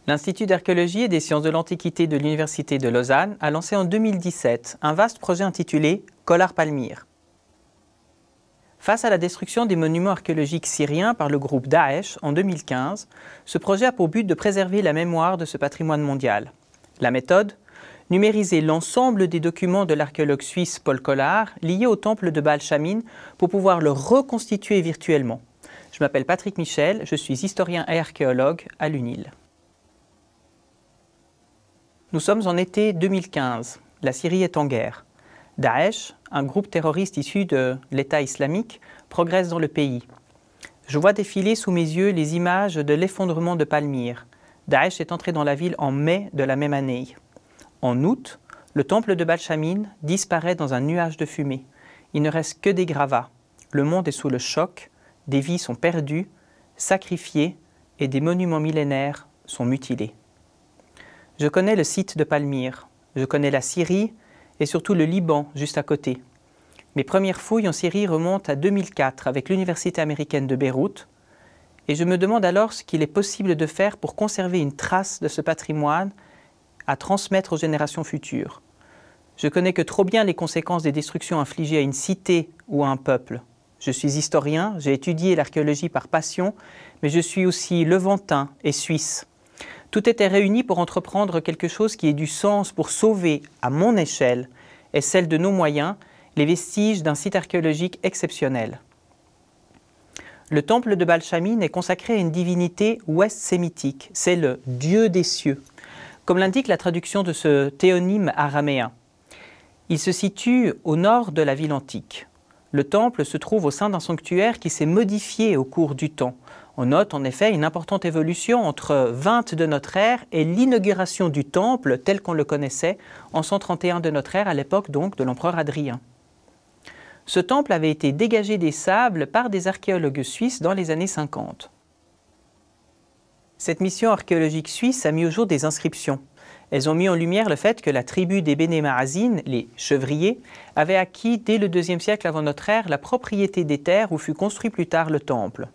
L'Institut d'archéologie et des sciences de l'Antiquité de l'Université de Lausanne a lancé en 2017 un vaste projet intitulé Kollar-Palmyre. Face à la destruction des monuments archéologiques syriens par le groupe Daesh en 2015, ce projet a pour but de préserver la mémoire de ce patrimoine mondial. La méthode ? Numériser l'ensemble des documents de l'archéologue suisse Paul Kollar liés au temple de Baal Shamin pour pouvoir le reconstituer virtuellement. Je m'appelle Patrick Michel, je suis historien et archéologue à l'UNIL. Nous sommes en été 2015. La Syrie est en guerre. Daesh, un groupe terroriste issu de l'État islamique, progresse dans le pays. Je vois défiler sous mes yeux les images de l'effondrement de Palmyre. Daesh est entré dans la ville en mai de la même année. En août, le temple de Baal Shamin disparaît dans un nuage de fumée. Il ne reste que des gravats. Le monde est sous le choc, des vies sont perdues, sacrifiées et des monuments millénaires sont mutilés. Je connais le site de Palmyre, je connais la Syrie et surtout le Liban juste à côté. Mes premières fouilles en Syrie remontent à 2004 avec l'Université américaine de Beyrouth et je me demande alors ce qu'il est possible de faire pour conserver une trace de ce patrimoine à transmettre aux générations futures. Je connais que trop bien les conséquences des destructions infligées à une cité ou à un peuple. Je suis historien, j'ai étudié l'archéologie par passion, mais je suis aussi levantin et suisse. Tout était réuni pour entreprendre quelque chose qui ait du sens pour sauver, à mon échelle, et celle de nos moyens, les vestiges d'un site archéologique exceptionnel. Le temple de Baal Shamin est consacré à une divinité ouest-sémitique, c'est le Dieu des cieux, comme l'indique la traduction de ce théonyme araméen. Il se situe au nord de la ville antique. Le temple se trouve au sein d'un sanctuaire qui s'est modifié au cours du temps. On note en effet une importante évolution entre 20 de notre ère et l'inauguration du temple tel qu'on le connaissait en 131 de notre ère, à l'époque donc de l'empereur Hadrien. Ce temple avait été dégagé des sables par des archéologues suisses dans les années 50. Cette mission archéologique suisse a mis au jour des inscriptions. Elles ont mis en lumière le fait que la tribu des Béné Marazine, les chevriers, avait acquis dès le IIe siècle avant notre ère la propriété des terres où fut construit plus tard le temple.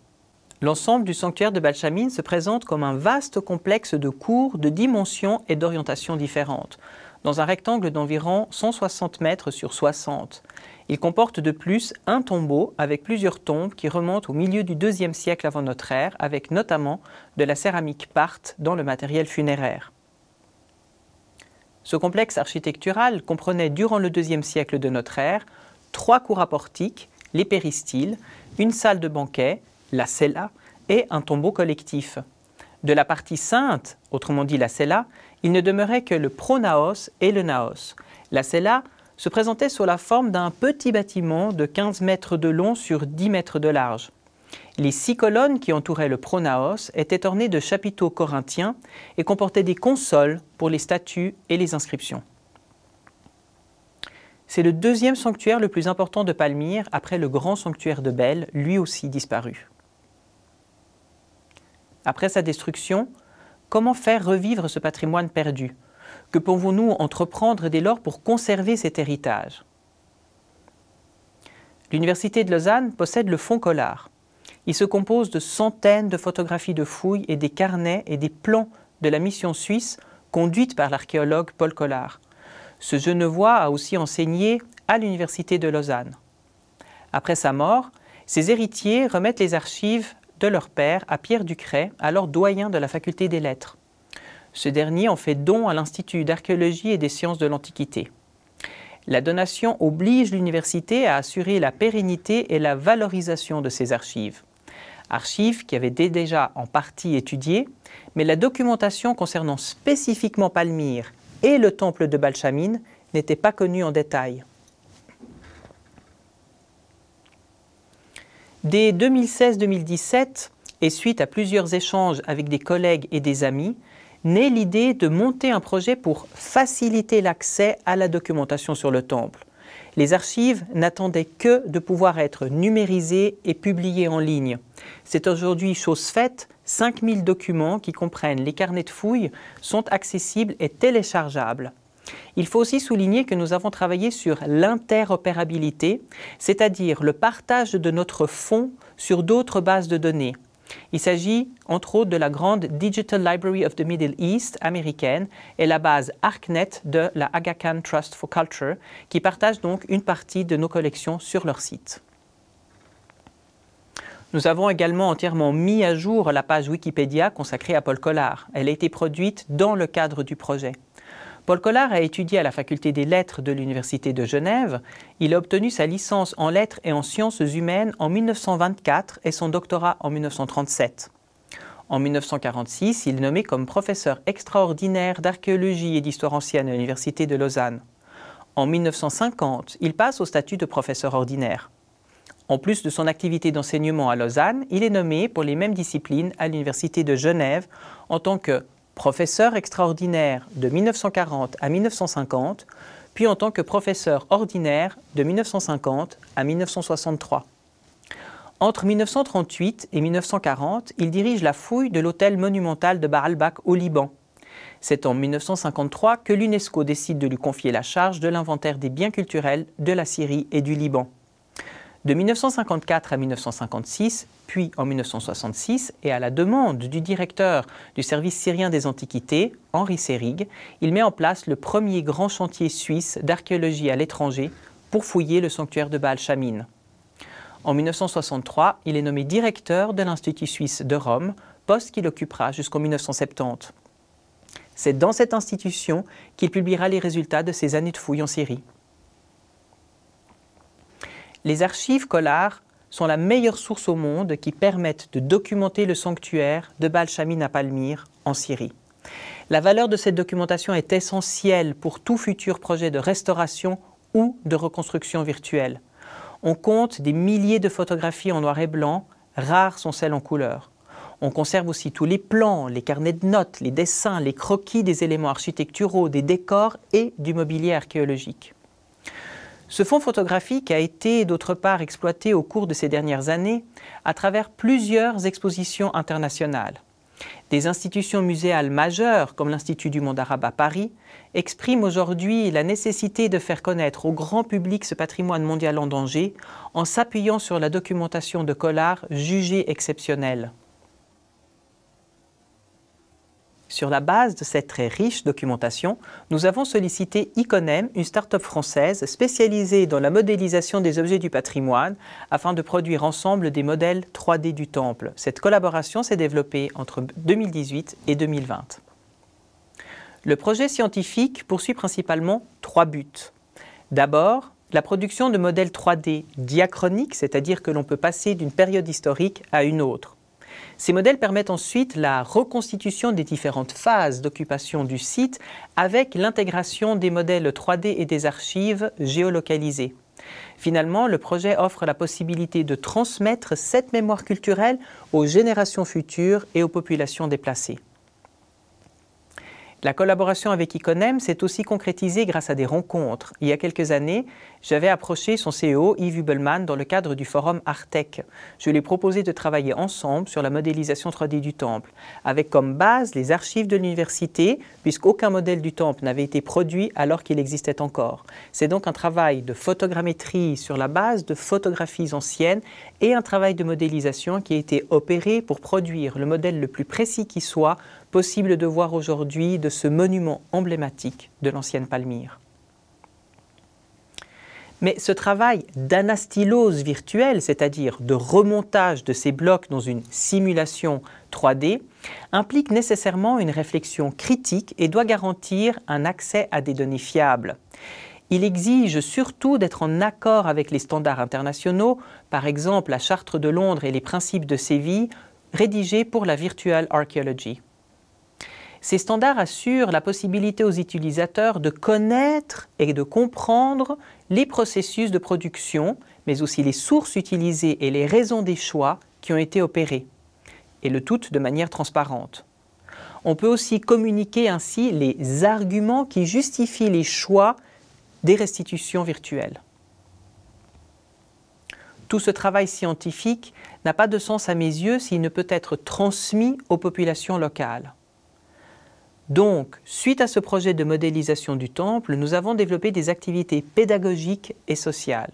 L'ensemble du sanctuaire de Baal Shamin se présente comme un vaste complexe de cours, de dimensions et d'orientations différentes, dans un rectangle d'environ 160 mètres sur 60. Il comporte de plus un tombeau avec plusieurs tombes qui remontent au milieu du IIe siècle avant notre ère, avec notamment de la céramique parthe dans le matériel funéraire. Ce complexe architectural comprenait durant le IIe siècle de notre ère 3 cours à portiques, les péristyles, une salle de banquet, la cella et un tombeau collectif. De la partie sainte, autrement dit la cella, il ne demeurait que le pronaos et le naos. La cella se présentait sous la forme d'un petit bâtiment de 15 mètres de long sur 10 mètres de large. Les 6 colonnes qui entouraient le pronaos étaient ornées de chapiteaux corinthiens et comportaient des consoles pour les statues et les inscriptions. C'est le deuxième sanctuaire le plus important de Palmyre après le grand sanctuaire de Bel, lui aussi disparu. Après sa destruction, comment faire revivre ce patrimoine perdu? Que pouvons-nous entreprendre dès lors pour conserver cet héritage? L'Université de Lausanne possède le Fonds Kollar. Il se compose de centaines de photographies de fouilles et des carnets et des plans de la mission suisse conduite par l'archéologue Paul Kollar. Ce Genevois a aussi enseigné à l'Université de Lausanne. Après sa mort, ses héritiers remettent les archives de leur père à Pierre Ducret, alors doyen de la faculté des lettres. Ce dernier en fait don à l'Institut d'archéologie et des sciences de l'Antiquité. La donation oblige l'université à assurer la pérennité et la valorisation de ces archives. Archives qui avaient déjà en partie étudiées, mais la documentation concernant spécifiquement Palmyre et le temple de Baal Shamin n'était pas connue en détail. Dès 2016-2017, et suite à plusieurs échanges avec des collègues et des amis, naît l'idée de monter un projet pour faciliter l'accès à la documentation sur le temple. Les archives n'attendaient que de pouvoir être numérisées et publiées en ligne. C'est aujourd'hui chose faite, 5000 documents qui comprennent les carnets de fouilles sont accessibles et téléchargeables. Il faut aussi souligner que nous avons travaillé sur l'interopérabilité, c'est-à-dire le partage de notre fonds sur d'autres bases de données. Il s'agit entre autres de la grande Digital Library of the Middle East américaine et la base ArcNet de la Aga Khan Trust for Culture, qui partagent donc une partie de nos collections sur leur site. Nous avons également entièrement mis à jour la page Wikipédia consacrée à Paul Collard. Elle a été produite dans le cadre du projet. Paul Collard a étudié à la faculté des lettres de l'Université de Genève. Il a obtenu sa licence en lettres et en sciences humaines en 1924 et son doctorat en 1937. En 1946, il est nommé comme professeur extraordinaire d'archéologie et d'histoire ancienne à l'Université de Lausanne. En 1950, il passe au statut de professeur ordinaire. En plus de son activité d'enseignement à Lausanne, il est nommé pour les mêmes disciplines à l'Université de Genève en tant que professeur extraordinaire de 1940 à 1950, puis en tant que professeur ordinaire de 1950 à 1963. Entre 1938 et 1940, il dirige la fouille de l'hôtel monumental de Baalbek au Liban. C'est en 1953 que l'UNESCO décide de lui confier la charge de l'inventaire des biens culturels de la Syrie et du Liban. De 1954 à 1956, puis en 1966, et à la demande du directeur du service syrien des Antiquités, Henri Seyrig, il met en place le premier grand chantier suisse d'archéologie à l'étranger pour fouiller le sanctuaire de Baal Shamin. En 1963, il est nommé directeur de l'Institut suisse de Rome, poste qu'il occupera jusqu'en 1970. C'est dans cette institution qu'il publiera les résultats de ses années de fouilles en Syrie. Les archives Collard sont la meilleure source au monde qui permettent de documenter le sanctuaire de Baal Shamin à Palmyre, en Syrie. La valeur de cette documentation est essentielle pour tout futur projet de restauration ou de reconstruction virtuelle. On compte des milliers de photographies en noir et blanc, rares sont celles en couleur. On conserve aussi tous les plans, les carnets de notes, les dessins, les croquis des éléments architecturaux, des décors et du mobilier archéologique. Ce fonds photographique a été d'autre part exploité au cours de ces dernières années à travers plusieurs expositions internationales. Des institutions muséales majeures, comme l'Institut du monde arabe à Paris, expriment aujourd'hui la nécessité de faire connaître au grand public ce patrimoine mondial en danger en s'appuyant sur la documentation de Collard jugée exceptionnelle. Sur la base de cette très riche documentation, nous avons sollicité Iconem, une start-up française spécialisée dans la modélisation des objets du patrimoine, afin de produire ensemble des modèles 3D du temple. Cette collaboration s'est développée entre 2018 et 2020. Le projet scientifique poursuit principalement 3 buts. D'abord, la production de modèles 3D diachroniques, c'est-à-dire que l'on peut passer d'une période historique à une autre. Ces modèles permettent ensuite la reconstitution des différentes phases d'occupation du site avec l'intégration des modèles 3D et des archives géolocalisées. Finalement, le projet offre la possibilité de transmettre cette mémoire culturelle aux générations futures et aux populations déplacées. La collaboration avec Iconem s'est aussi concrétisée grâce à des rencontres. Il y a quelques années, j'avais approché son CEO, Yves Hubelmann, dans le cadre du forum Artec. Je lui ai proposé de travailler ensemble sur la modélisation 3D du temple, avec comme base les archives de l'université, puisqu'aucun modèle du temple n'avait été produit alors qu'il existait encore. C'est donc un travail de photogrammétrie sur la base de photographies anciennes et un travail de modélisation qui a été opéré pour produire le modèle le plus précis qui soit possible de voir aujourd'hui de ce monument emblématique de l'ancienne Palmyre. Mais ce travail d'anastylose virtuelle, c'est-à-dire de remontage de ces blocs dans une simulation 3D, implique nécessairement une réflexion critique et doit garantir un accès à des données fiables. Il exige surtout d'être en accord avec les standards internationaux, par exemple la Charte de Londres et les principes de Séville, rédigés pour la Virtual Archaeology. Ces standards assurent la possibilité aux utilisateurs de connaître et de comprendre les processus de production, mais aussi les sources utilisées et les raisons des choix qui ont été opérés, et le tout de manière transparente. On peut aussi communiquer ainsi les arguments qui justifient les choix des restitutions virtuelles. Tout ce travail scientifique n'a pas de sens à mes yeux s'il ne peut être transmis aux populations locales. Donc, suite à ce projet de modélisation du temple, nous avons développé des activités pédagogiques et sociales.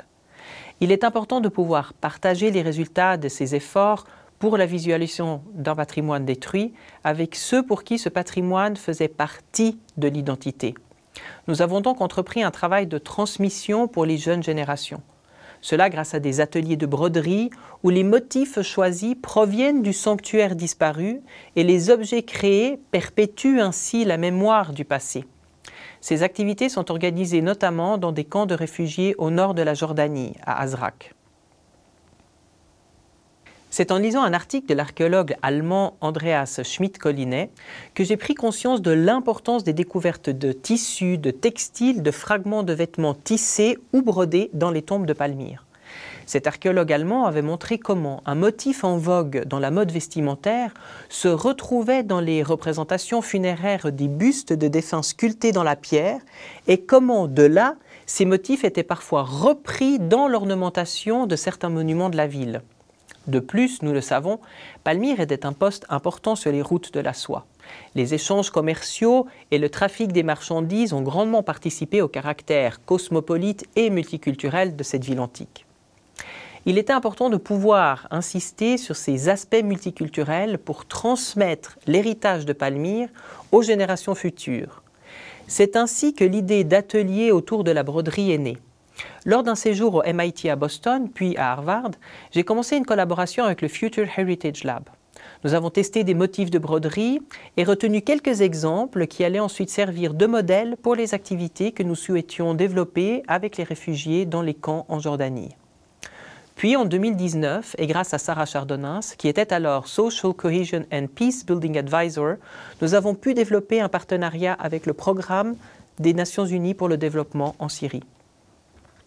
Il est important de pouvoir partager les résultats de ces efforts pour la visualisation d'un patrimoine détruit avec ceux pour qui ce patrimoine faisait partie de l'identité. Nous avons donc entrepris un travail de transmission pour les jeunes générations. Cela grâce à des ateliers de broderie où les motifs choisis proviennent du sanctuaire disparu et les objets créés perpétuent ainsi la mémoire du passé. Ces activités sont organisées notamment dans des camps de réfugiés au nord de la Jordanie, à Azraq. C'est en lisant un article de l'archéologue allemand Andreas Schmidt-Collinet que j'ai pris conscience de l'importance des découvertes de tissus, de textiles, de fragments de vêtements tissés ou brodés dans les tombes de Palmyre. Cet archéologue allemand avait montré comment un motif en vogue dans la mode vestimentaire se retrouvait dans les représentations funéraires des bustes de défunts sculptés dans la pierre et comment, de là, ces motifs étaient parfois repris dans l'ornementation de certains monuments de la ville. De plus, nous le savons, Palmyre était un poste important sur les routes de la soie. Les échanges commerciaux et le trafic des marchandises ont grandement participé au caractère cosmopolite et multiculturel de cette ville antique. Il était important de pouvoir insister sur ces aspects multiculturels pour transmettre l'héritage de Palmyre aux générations futures. C'est ainsi que l'idée d'atelier autour de la broderie est née. Lors d'un séjour au MIT à Boston, puis à Harvard, j'ai commencé une collaboration avec le Future Heritage Lab. Nous avons testé des motifs de broderie et retenu quelques exemples qui allaient ensuite servir de modèle pour les activités que nous souhaitions développer avec les réfugiés dans les camps en Jordanie. Puis en 2019, et grâce à Sarah Chardonnins, qui était alors Social Cohesion and Peace Building Advisor, nous avons pu développer un partenariat avec le Programme des Nations Unies pour le développement en Syrie.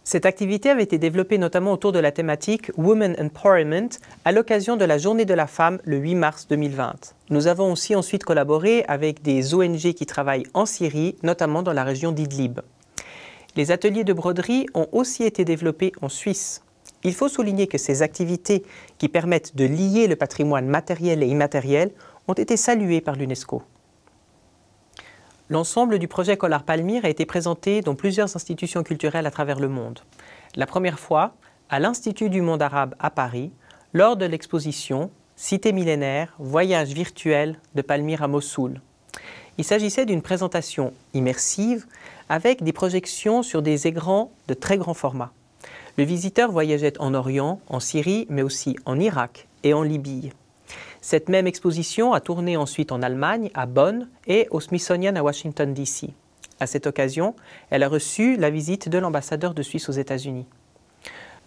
Cette activité avait été développée notamment autour de la thématique Women Empowerment à l'occasion de la Journée de la femme le 8 mars 2020. Nous avons aussi ensuite collaboré avec des ONG qui travaillent en Syrie, notamment dans la région d'Idlib. Les ateliers de broderie ont aussi été développés en Suisse. Il faut souligner que ces activités qui permettent de lier le patrimoine matériel et immatériel ont été saluées par l'UNESCO. L'ensemble du projet Collar Palmyre a été présenté dans plusieurs institutions culturelles à travers le monde. La première fois, à l'Institut du monde arabe à Paris, lors de l'exposition « Cité millénaire, voyage virtuel de Palmyre à Mossoul ». Il s'agissait d'une présentation immersive avec des projections sur des écrans de très grand format. Le visiteur voyageait en Orient, en Syrie, mais aussi en Irak et en Libye. Cette même exposition a tourné ensuite en Allemagne, à Bonn, et au Smithsonian à Washington, D.C. À cette occasion, elle a reçu la visite de l'ambassadeur de Suisse aux États-Unis.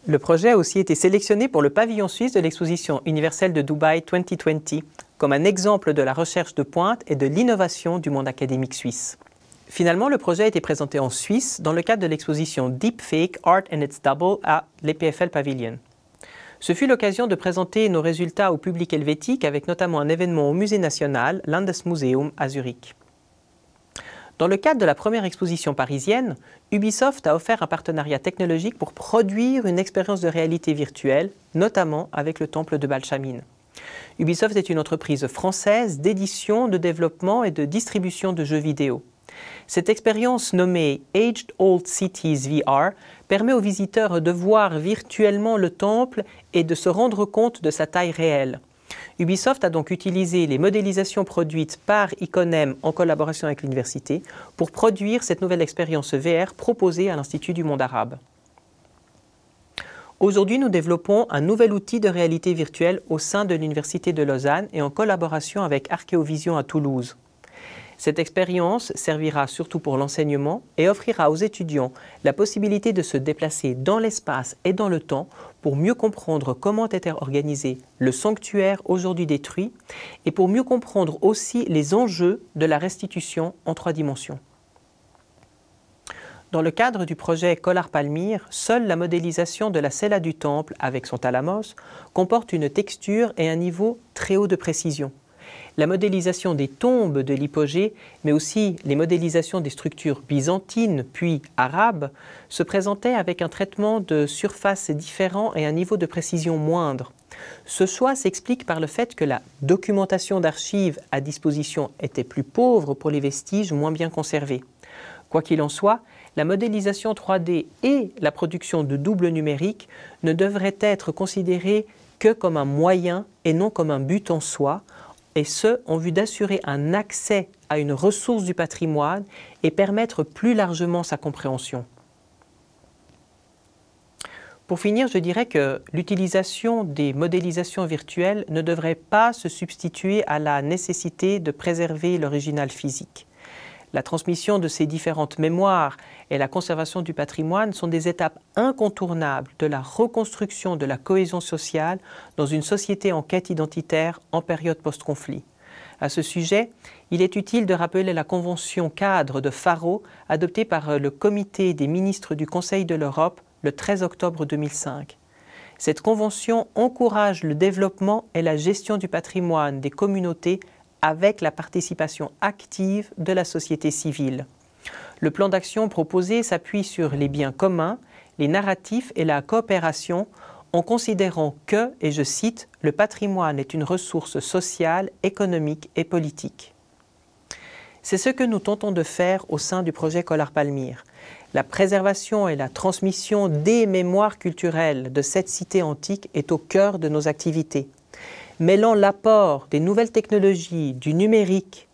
Le projet a aussi été sélectionné pour le pavillon suisse de l'exposition universelle de Dubaï 2020, comme un exemple de la recherche de pointe et de l'innovation du monde académique suisse. Finalement, le projet a été présenté en Suisse dans le cadre de l'exposition Deepfake Art and its Double à l'EPFL Pavilion. Ce fut l'occasion de présenter nos résultats au public helvétique avec notamment un événement au Musée national, Landesmuseum à Zurich. Dans le cadre de la première exposition parisienne, Ubisoft a offert un partenariat technologique pour produire une expérience de réalité virtuelle, notamment avec le temple de Balshamine. Ubisoft est une entreprise française d'édition, de développement et de distribution de jeux vidéo. Cette expérience nommée Aged Old Cities VR permet aux visiteurs de voir virtuellement le temple et de se rendre compte de sa taille réelle. Ubisoft a donc utilisé les modélisations produites par Iconem en collaboration avec l'université pour produire cette nouvelle expérience VR proposée à l'Institut du monde arabe. Aujourd'hui, nous développons un nouvel outil de réalité virtuelle au sein de l'Université de Lausanne et en collaboration avec Archéovision à Toulouse. Cette expérience servira surtout pour l'enseignement et offrira aux étudiants la possibilité de se déplacer dans l'espace et dans le temps pour mieux comprendre comment était organisé le sanctuaire aujourd'hui détruit et pour mieux comprendre aussi les enjeux de la restitution en 3 dimensions. Dans le cadre du projet Collar Palmyre, seule la modélisation de la cella du temple avec son thalamus comporte une texture et un niveau très haut de précision. La modélisation des tombes de l'hypogée, mais aussi les modélisations des structures byzantines puis arabes, se présentaient avec un traitement de surface différent et un niveau de précision moindre. Ce choix s'explique par le fait que la documentation d'archives à disposition était plus pauvre pour les vestiges moins bien conservés. Quoi qu'il en soit, la modélisation 3D et la production de doubles numériques ne devraient être considérées que comme un moyen et non comme un but en soi, et ce, en vue d'assurer un accès à une ressource du patrimoine et permettre plus largement sa compréhension. Pour finir, je dirais que l'utilisation des modélisations virtuelles ne devrait pas se substituer à la nécessité de préserver l'original physique. La transmission de ces différentes mémoires et la conservation du patrimoine sont des étapes incontournables de la reconstruction de la cohésion sociale dans une société en quête identitaire en période post-conflit. À ce sujet, il est utile de rappeler la convention cadre de Faro adoptée par le Comité des ministres du Conseil de l'Europe le 13 octobre 2005. Cette convention encourage le développement et la gestion du patrimoine des communautés avec la participation active de la société civile. Le plan d'action proposé s'appuie sur les biens communs, les narratifs et la coopération en considérant que, et je cite, « le patrimoine est une ressource sociale, économique et politique ». C'est ce que nous tentons de faire au sein du projet Collard Palmyre. La préservation et la transmission des mémoires culturelles de cette cité antique est au cœur de nos activités. Mêlant l'apport des nouvelles technologies, du numérique,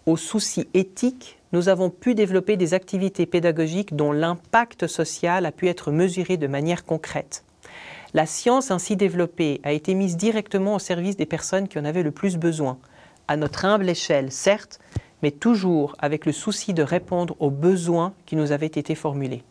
aux soucis éthiques, nous avons pu développer des activités pédagogiques dont l'impact social a pu être mesuré de manière concrète. La science ainsi développée a été mise directement au service des personnes qui en avaient le plus besoin, à notre humble échelle, certes, mais toujours avec le souci de répondre aux besoins qui nous avaient été formulés.